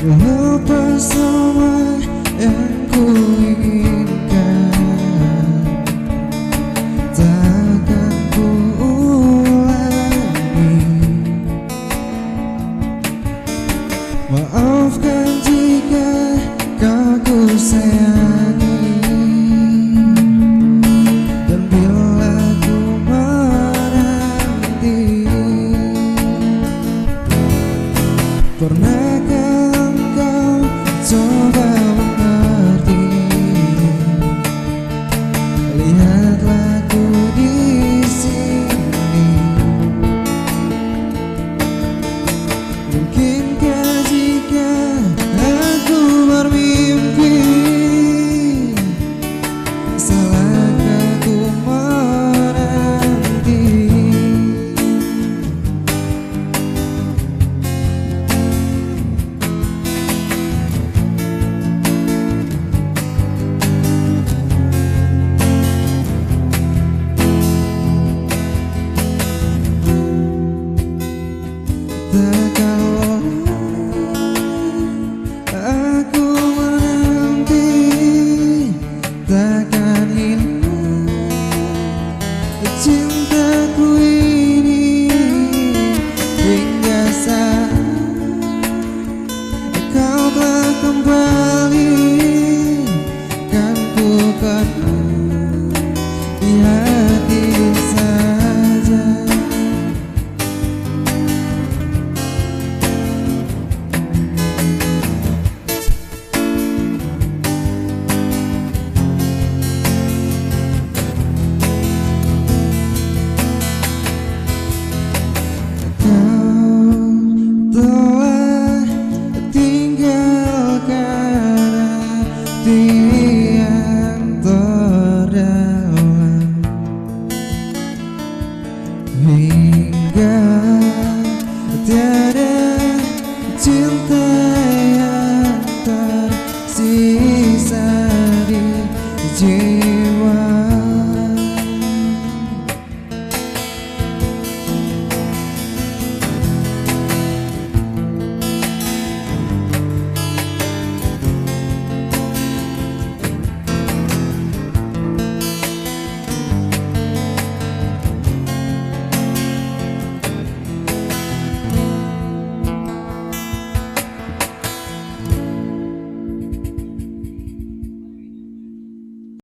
Lepas semua yang ku inginkan, takkan ku ulangi. Maafkan jika kau ku sayangi, dan bila ku menanti. Pernahkah engkau coba mengerti? Lihatlah ku di sini. Mungkinkah jika aku bermimpi, salahkah ku menanti? Kalau aku menanti, takkan hilang cintaku ini hingga saat kau telah kembali. Kan ku kenal di hati saja. Telah tinggalkan hati yang terdalam, hingga tiada cinta yang tersisa di jiwa.